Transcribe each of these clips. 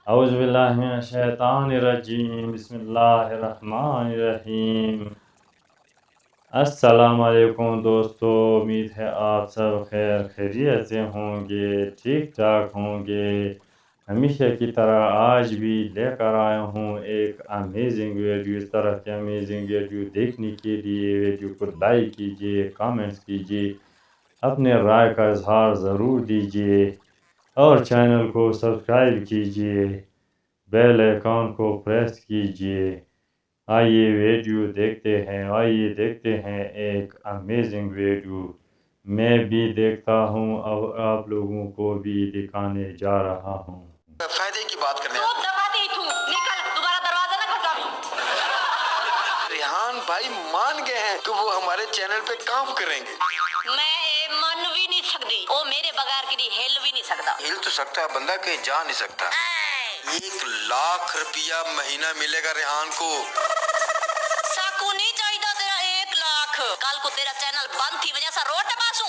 औज़ुबिल्लाहिमिनश्शैतानिर्रजीम बिस्मिल्लाहिर्रहमानिर्रहीम। अस्सलाम वालेकुम दोस्तों, उम्मीद है आप सब खैर खैरियत से होंगे, ठीक ठाक होंगे। हमेशा की तरह आज भी लेकर आया हूँ एक अमेजिंग वीडियो। इस तरह के अमेजिंग वीडियो देखने के लिए वीडियो को लाइक कीजिए, कमेंट्स कीजिए, अपने राय का इजहार ज़रूर दीजिए और चैनल को सब्सक्राइब कीजिए, बेल आइकॉन को प्रेस कीजिए। आइए देखते हैं एक अमेजिंग वीडियो। मैं भी देखता हूँ और आप लोगों को भी दिखाने जा रहा हूँ। फायदे की बात करने निकल, दोबारा दरवाजा ना खटकावी। रेहान भाई मान गए हैं कि वो हमारे चैनल पे काम करेंगे। मैं मन भी नहीं सकती, वो मेरे बगैर कभी हिल भी नहीं सकता। हिल तो सकता है बंदा, कहीं जा नहीं सकता। 1 लाख रुपया महीना मिलेगा रेहान को। साकू नहीं चाहिए तेरा 1 लाख। कल को तेरा चैनल बंद थी वजह से रोट पासू।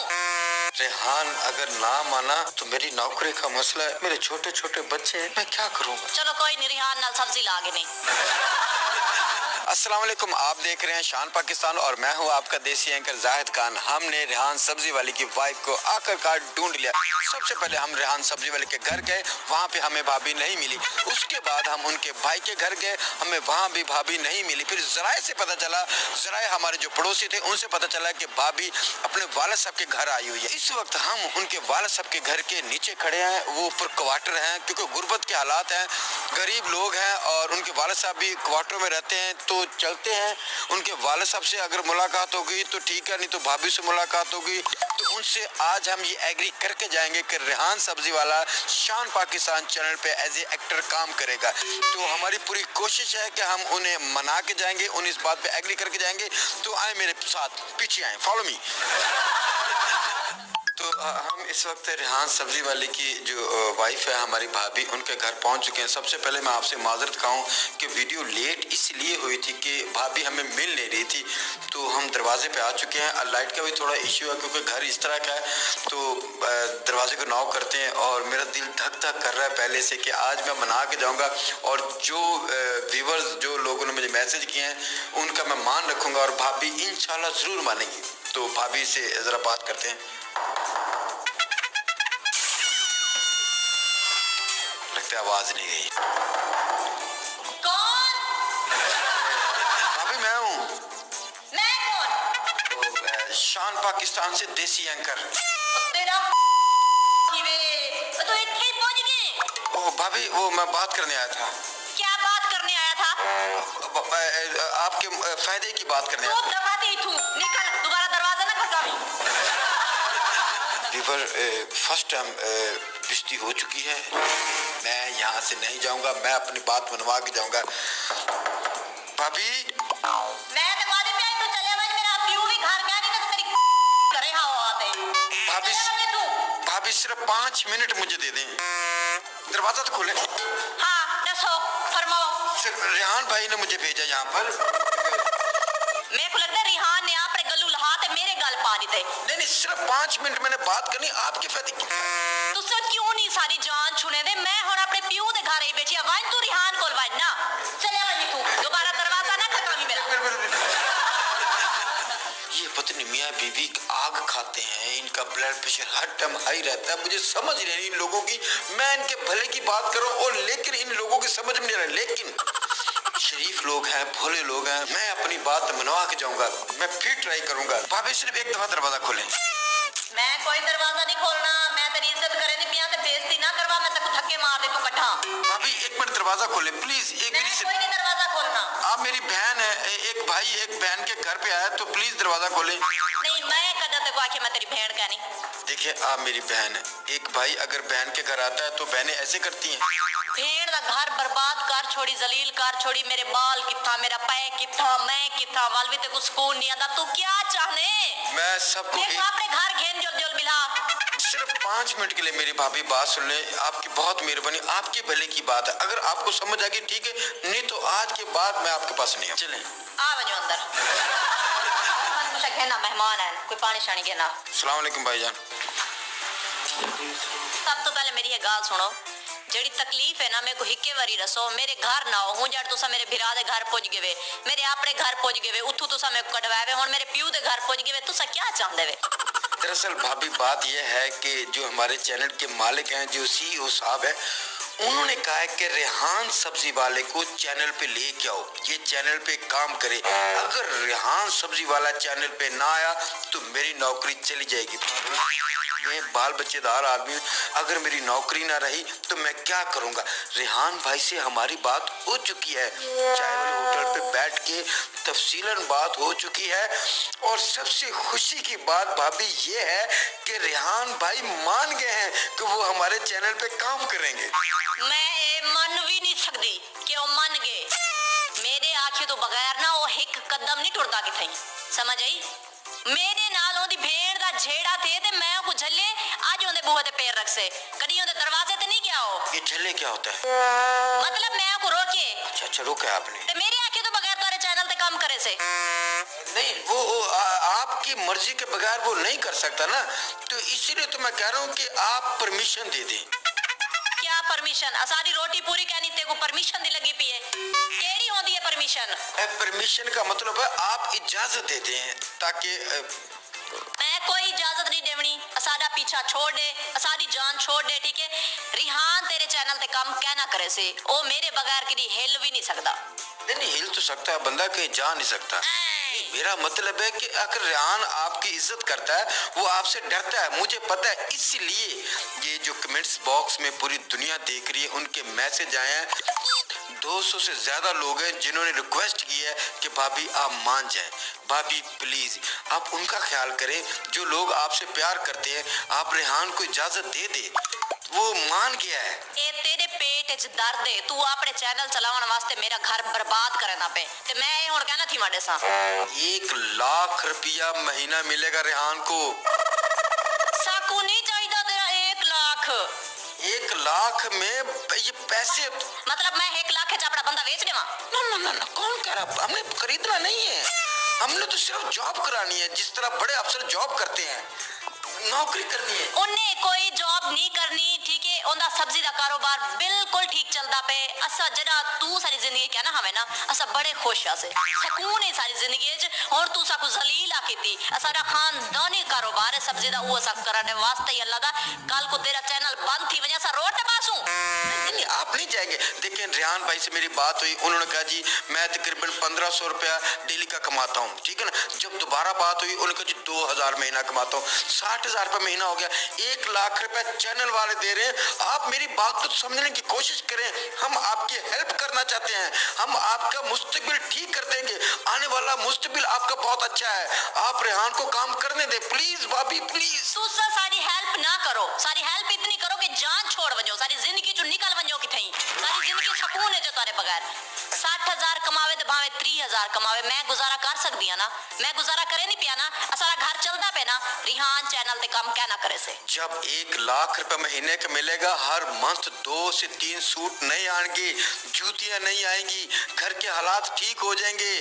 रेहान अगर ना माना तो मेरी नौकरी का मसला है, मेरे छोटे छोटे बच्चे हैं, मैं क्या करूँगा। चलो कोई नहीं, रेहान नाल सब्जी लागे नहीं। अस्सलाम वालेकुम, आप देख रहे हैं शान पाकिस्तान और मैं हूं आपका देसी एंकर जाहिद खान। हमने रेहान सब्जी वाली की वाइफ को आखिरकार ढूंढ लिया। सबसे पहले हम रेहान सब्जी वाले के घर गए, वहां पे हमें भाभी नहीं मिली। उसके बाद हम उनके भाई के घर गए, हमें वहां भी भाभी नहीं मिली। फिर जराए से पता चला, जराए हमारे जो पड़ोसी थे उनसे पता चला कि भाभी अपने वालिद साहब के घर आई हुई है। इस वक्त हम उनके वालिद साहब के घर के नीचे खड़े हैं, वो ऊपर क्वार्टर हैं क्योंकि गुर्बत के हालात हैं, गरीब लोग हैं और उनके वालिद साहब भी क्वार्टर में रहते हैं। तो चलते हैं, उनके वालिद साहब से अगर मुलाकात हो गई तो ठीक है, नहीं तो भाभी से मुलाकात हो गई तो उनसे आज हम ये एग्री करके जाएंगे कि रेहान सब्जी वाला शान पाकिस्तान चैनल पे एज ए एक्टर काम करेगा। तो हमारी पूरी कोशिश है कि हम उन्हें मना के जाएंगे, उन्हें इस बात पे एग्री करके जाएंगे। तो आए मेरे साथ, पीछे आए, फॉलो मी। तो हम इस वक्त रेहान सब्जी वाले की जो वाइफ है हमारी भाभी, उनके घर पहुंच चुके हैं। सबसे पहले मैं आपसे माजरत कहूँ कि वीडियो लेट इसलिए हुई थी कि भाभी हमें मिल नहीं रही थी। तो हम दरवाजे पे आ चुके हैं। लाइट का भी थोड़ा इश्यू है क्योंकि घर इस तरह का है, तो दरवाजे को नॉक करते हैं और मेरा दिल धक धक कर रहा है पहले से कि आज मैं मना के जाऊँगा और जो व्यूवर्स जो लोगों ने मुझे मैसेज किए हैं उनका मैं मान रखूँगा और भाभी इंशाल्लाह ज़रूर मानेगी। तो भाभी से ज़रा बात करते हैं। लगता है आवाज नहीं गई। कौन? भाभी मैं हूँ। मैं कौन? तो शान पाकिस्तान से देसी एंकर। तेरा तो इतने ही पहुंच गए? ओ भाभी, वो मैं बात करने आया था। क्या बात करने आया था? आपके फायदे की बात करने आया था। निकल, दोबारा दरवाजा ना खटकावी। फर्स्ट टाइम बिस्ती हो चुकी है, मैं यहाँ से नहीं जाऊंगा, मैं अपनी बात मनवा के जाऊंगा। भाभी मैं दरवाजे पे आई तो चले भाई, मेरा प्यू भी घर गया नहीं तो तेरी करे हाँ आते। भाभी भाभी सिर्फ 5 मिनट मुझे दे दें, दरवाजा तो खोले। हाँ दसो, फरमाओ। सिर्फ रेहान भाई ने मुझे भेजा यहाँ पर। मेरे को लगता है रेहान ने आप गलू लहाते मेरे गल पा दी थे। नहीं, सिर्फ 5 मिनट मैंने बात करनी आपके फायदे की। तुझसे क्यों नहीं सारी जान छुने दे, मैं हुन अपने प्यू दे घर ही बैठी है, वाइन तू रेहान कोल वाइन ना चले वाइन तू, दोबारा दरवाजा ना खटकावी मेरा। ये पत्नी मियाँ बीवी आग खाते हैं, इनका ब्लड प्रेशर हर टाइम हाई रहता है। मुझे समझ नहीं इन लोगों की, मैं इनके भले की बात करूं और लेकिन इन लोगों की समझ में नहीं आ रहा। लेकिन शरीफ लोग हैं, भोले लोग हैं, मैं अपनी बात मनवा के जाऊंगा, मैं फिर ट्राई करूंगा। भाभी सिर्फ एक दफा दरवाजा खोलें। मैं कोई दरवाजा नहीं खोलना, मैं तेरी इज्जत करे नहीं पिया, ते बेइज्जती ना करवा, मैं तेको धक्के मार दे तू कट्ठा। भाभी 1 मिनट दरवाजा खोले प्लीज। एक मेरी कोई नहीं दरवाजा खोलना। आप मेरी बहन है, एक भाई एक बहन के घर पे आया तो प्लीज दरवाजा खोले। नहीं, मैं कदा तेको आके मैं तेरी बहन का नहीं। देखिए आप मेरी बहन है, एक भाई अगर बहन के घर आता है तो बहनें ऐसे करती हैं। भेड़ दा घर बर्बाद कर छोड़ी, जलील कर छोड़ी, मेरे बाल किथा, मेरा पैर किथा, मैं किथा, वालवी ते को सुकून नहीं आंदा। तू क्या चाहने? मैं सबको अपने घर घेन जो जोल मिला। सिर्फ 5 मिनट के लिए मेरी भाभी बात सुन ले, आपकी बहुत मेहरबानी, आपके भले की बात है। अगर आपको समझ आ गई ठीक है, नहीं तो आज के बाद मैं आपके पास नहीं हूँ। चलें। आ वजो अंदर। कुछ कहना मेहमान है, कोई पानी शानी कहना। अस्सलाम वालेकुम भाईजान। सब तो पहले मेरी एक गाल सुनो, जेड़ी तकलीफ है ना मेरे को हिक्के वारी रसो मेरे घर ना हो हूं जड़ तुसा मेरे भिरा दे घर पहुंच गए मेरे अपने घर पहुंच गए उठू तुसा मेरे को कटवावे हुन मेरे प्यू दे घर पहुंच गए तुसा क्या चाहते वे। दरअसल भाभी बात यह है कि जो हमारे चैनल के मालिक हैं, जो CEO साहब है, उन्होंने कहा है कि रेहान सब्जी वाले को चैनल पे लेके आओ, ये चैनल पे काम करे। अगर रेहान सब्जी वाला चैनल पे ना आया तो मेरी नौकरी चली जाएगी। मैं बाल बच्चेदार आदमी हूँ, अगर मेरी नौकरी ना रही तो मैं क्या करूँगा। रेहान भाई से हमारी बात हो चुकी है, चाय वाले होटल पे बैठ के तफसीलन बात हो चुकी है। और सबसे खुशी की बात भाभी ये है कि रेहान भाई मान गए हैं कि वो हमारे चैनल पे काम करेंगे। मैं मन भी नहीं सकती कि वो मन गए। मेरे आखे तो बगैर ना वो एक कदम नहीं टुरदा कि थई समझ आई। मेरे नाल ओदी भेड़ दा झेड़ा थे ते मैं को झल्ले आज ओंदे बूहे ते पैर रख से कदी ओंदे दरवाजे ते नहीं गया हो। ये झल्ले क्या होता है? मतलब मैं को रोके। अच्छा रोका आपने ते मेरे आखे तो बगैर तारे चैनल ते काम करे से नहीं, वो आपकी मर्जी के बगैर वो नहीं कर सकता ना, तो इसीलिए तो मैं कह रहा हूँ कि आप परमिशन दे दें। क्या परमिशन? सारी रोटी पूरी कहनी ते को परमिशन दी लगी पिए केड़ी होंदी है परमिशन? परमिशन का मतलब है आप इजाजत दे दें ताकि मैं कोई इजाजत नहीं देवनी। असादा पीछा छोड़ दे, असादी जान छोड़ दे, ठीक है। रिहान तेरे चैनल ते काम कहना करे से ओ मेरे बगैर किसी हिल भी नहीं सकता। नहीं हिल तो सकता है बंदा, कहीं जा नहीं सकता। मेरा मतलब है कि अगर रेहान आपकी इज्जत करता है, वो आपसे डरता है, मुझे पता है। इसलिए ये जो कमेंट्स बॉक्स में पूरी दुनिया देख रही है, उनके मैसेज आए हैं। 200 से ज्यादा लोग हैं जिन्होंने रिक्वेस्ट की है कि भाभी आप मान जाएं। भाभी प्लीज आप उनका ख्याल करें, जो लोग आपसे प्यार करते हैं। आप रेहान को इजाजत दे दे, वो मान गया है। ए तेरे पेट च दर्द है, तू अपने चैनल चलावन वास्ते मेरा घर बर्बाद करना पे ते मैं हुन कहना थी माडे सा 1 लाख रुपया महीना मिलेगा रेहान को। साकू नहीं चाहिए तेरा 1 लाख। 1 लाख में ये पैसे मतलब मैं 1 लाख च अपना बंदा बेच देवा? ना कौन कह रहा, हमने खरीदना नहीं है, हमने तो सिर्फ जॉब करानी है, जिस तरह बड़े अफसर जॉब करते हैं, नौकरी करनी है। उन्हें कोई जॉब नहीं करनी, ठीक है। उनका सब्जी का कारोबार बिल्कुल ठीक चलता पे। असा जरा तू सारी जिंदगी क्या ना हमें ना असा बड़े खुश आ से सकून है सारी जिंदगी च। और तू साकू जलीला कीती असारा खानदानी कारोबार है सब्जी दा, वो सा करने वास्ते ही अल्लाह दा कल को तेरा चैनल बंद थी वजह सा रोड पासू। नहीं आप नहीं जाएंगे। देखिए रेहान भाई से मेरी बात हुई, उन्होंने कहा जी मैं तकरीबन 1500 रुपया डेली का कमाता हूँ, ठीक है ना। जब दोबारा बात हुई उन्होंने कहा जी 2000 महीना कमाता हूँ, 60,000 रुपया महीना हो गया। 1 लाख रुपया चैनल वाले दे रहे हैं। आप मेरी बात को समझने की कोशिश करें, हम आपकी हेल्प करना चाहते हैं, हम आपका मुस्तकबिल ठीक कर देंगे। आने वाला मुस्तकबिल आपका बहुत अच्छा है, आप रेहान को काम करने दे प्लीज भाभी प्लीज। तू सारी हेल्प ना करो, सारी हेल्प इतनी करो कि जान छोड़ वजो, सारी जिंदगी जो निकल वजो की थई, सारी जिंदगी सुकून है जो तारे बगैर। 60,000 कमावे तो भावे 30,000 कमावे, मैं गुजारा कर सकती है ना, मैं गुजारा करे नहीं पिया ना, सारा घर चलता पे ना। रिहान चैनल ते काम क्या ना करे से। जब 1 लाख रुपए महीने का मिलेगा, हर मंथ 2 से 3 सूट नहीं आएंगे, जूतियां नहीं आएंगी, घर के हालात ठीक हो जाएंगे,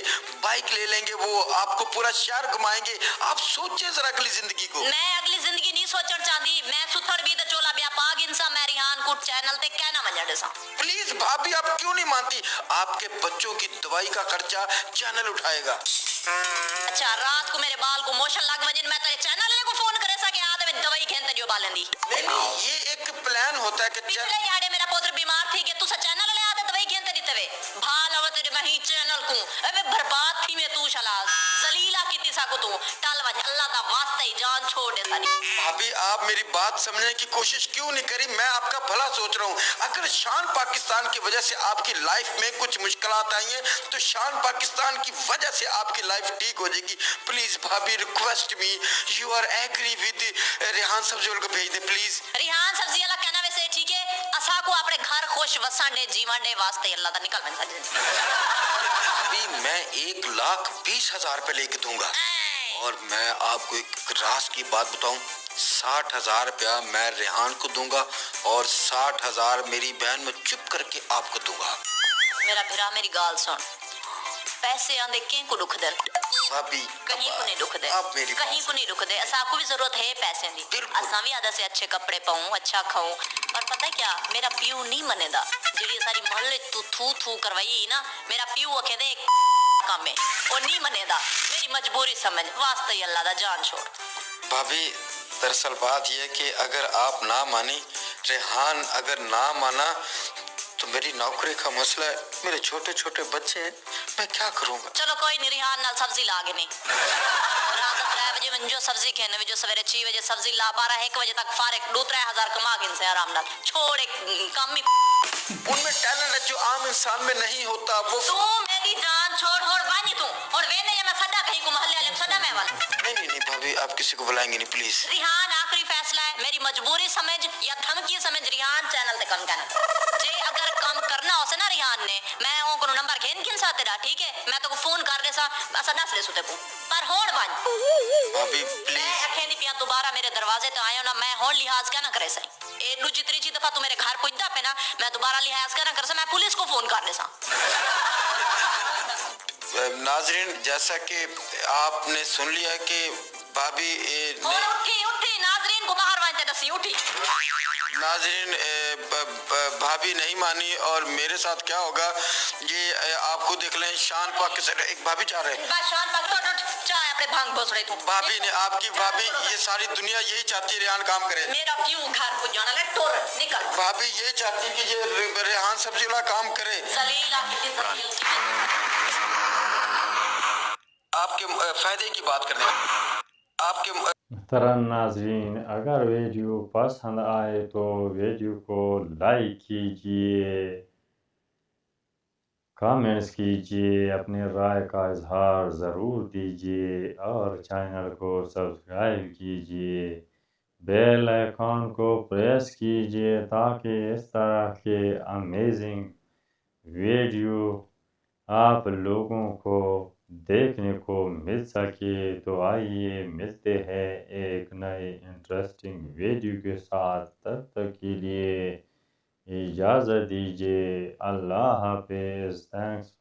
बाइक ले लेंगे, वो आपको पूरा शहर घुमाएंगे। आप सोचे जरा अगली जिंदगी को। मैं अगली जिंदगी नहीं सोचना चाहती, मैं सुथड़ भी तो चोला ब्या पाग इंसान मैं रिहान को चैनल ते कहना मंजड़े सा। प्लीज भाभी आप क्यों नहीं मानती, आपके बच्चों की दवाई का खर्चा चैनल उठाएगा। अच्छा रात को मेरे बाल को मोशन लग वजन मैं तेरे चैनल को फोन करे सा के आदे में दवाई खेन जो बालन दी। नहीं ये एक प्लान होता है कि पिछले झाड़े मेरा पुत्र बीमार थी कि तू सा चैनल ले आदे दवाई खेन दी तवे भाल आवत तेरे मही चैनल को अबे बर्बाद थी मैं तू शला जलीला कीती सा को तू टल वज अल्लाह दा वास्ते ही जान छोड़ दे सारी। भाभी आप मेरी बात समझने की कोशिश क्यों नहीं करी, मैं आपका भला सोच रहा हूँ। अगर शान पाकिस्तान की वजह से आपकी लाइफ में कुछ मुश्किलात आई हैं तो शान पाकिस्तान की वजह से आपकी लाइफ ठीक हो जाएगी। प्लीज भाभी request me, you are agree with Rehan सब्जी वाले को भेज दे प्लीज। रिहान सब्जी वाला कहना वैसे ठीक है, असा को अपने घर खुश वसन दे जीवन दे वास्ते अल्लाह दा निकल बन अभी मैं 1,20,000 रुपए लेके दूंगा। और मैं आपको एक राज की बात बताऊं, 60,000 रुपया मैं रेहान को दूंगा और 60,000 मेरी बहन में चुप करके आपको दूंगा। मेरा भिरा मेरी गाल सुन, पैसे आंदे के को दुख दर भाभी कहीं को नहीं रुक दे, अब मेरी कहीं को नहीं रुक दे। असा को भी जरूरत है पैसे दी, बिल्कुल। असा भी आधा से अच्छे कपड़े पाऊं, अच्छा खाऊं, पर पता है क्या, मेरा प्यू नहीं मनेदा। जेड़ी सारी मोहल्ले तू थू थू करवाई ना, मेरा प्यू आखे दे काम में वो नहीं मनेदा। मेरी मजबूरी समझ, वास्ते ही अल्लाह दा, जान छोड़। भाभी दरअसल बात यह है कि अगर आप ना मानी, रेहान अगर ना माना, तो मेरी नौकरी का मसला है, मेरे छोटे छोटे बच्चे हैं, मैं क्या करूँगा। चलो कोई नहीं, रिहान नाल सब्जी ला गए नहीं, रात 3 बजे में जो सब्जी खेने में, जो सवेरे 6 बजे सब्जी ला, 12-1 बजे तक फारिग 2-3 हजार कमा गिन से आराम नाल। छोड़ एक काम ही, उनमें टैलेंट है जो आम इंसान में नहीं होता। वो तू मेरी जान छोड़, और बानी तू और वेने या मैं सदा कहीं को मोहल्ले वाले सदा मैं वाला। नहीं भाभी, आप किसी को बुलाएंगे नहीं प्लीज। रिहान आखिरी फैसला है, मेरी मजबूरी समझ या धमकी समझ, रिहान चैनल ते कम करना जे अगर काम करना हो से ना रिहान ने, मैं हूं को नंबर खेन सा तेरा, ठीक है, मैं तो को फोन कर दे सा, असा दस दे सुते को, पर होण बन भाभी मैं प्लीज। अखें दी पिया दोबारा मेरे दरवाजे ते आयो ना, मैं होण लिहाज क्या ना करे सही। ए दूजी तीसरी दफा तू मेरे घर पुजदा पे ना, मैं दोबारा लिहाज क्या ना कर सा, मैं पुलिस को फोन कर दे सा। नाजरीन, जैसा कि आपने सुन लिया कि भाभी और उठी उठी नाजरीन को बाहर वांते दसी उठी। नाजरीन भाभी नहीं मानी, और मेरे साथ क्या होगा ये आप खुद देख लें। शान पाक से एक भाभी जा रहे हैं, बस शान पाक तो चाय अपने भांग भोसड़े तू। भाभी ने आपकी भाभी, ये सारी दुनिया यही चाहती है रेहान काम करे। मेरा क्यों घर को जाना ले, टोर निकल। भाभी यही चाहती है कि ये रेहान सब्जी वाला काम करे। जलीला कितनी जलील। आपके फायदे की बात करने, आपके मोहतरम नाज़रीन, अगर वीडियो पसंद आए तो वीडियो को लाइक कीजिए, कमेंट्स कीजिए, अपनी राय का इजहार ज़रूर दीजिए और चैनल को सब्सक्राइब कीजिए, बेल आइकॉन को प्रेस कीजिए ताकि इस तरह के अमेजिंग वीडियो आप लोगों को देखने को मिल सके। तो आइए मिलते हैं एक नए इंटरेस्टिंग वीडियो के साथ, तब तक के लिए इजाज़त दीजिए। अल्लाह हाफिज़। थैंक्स।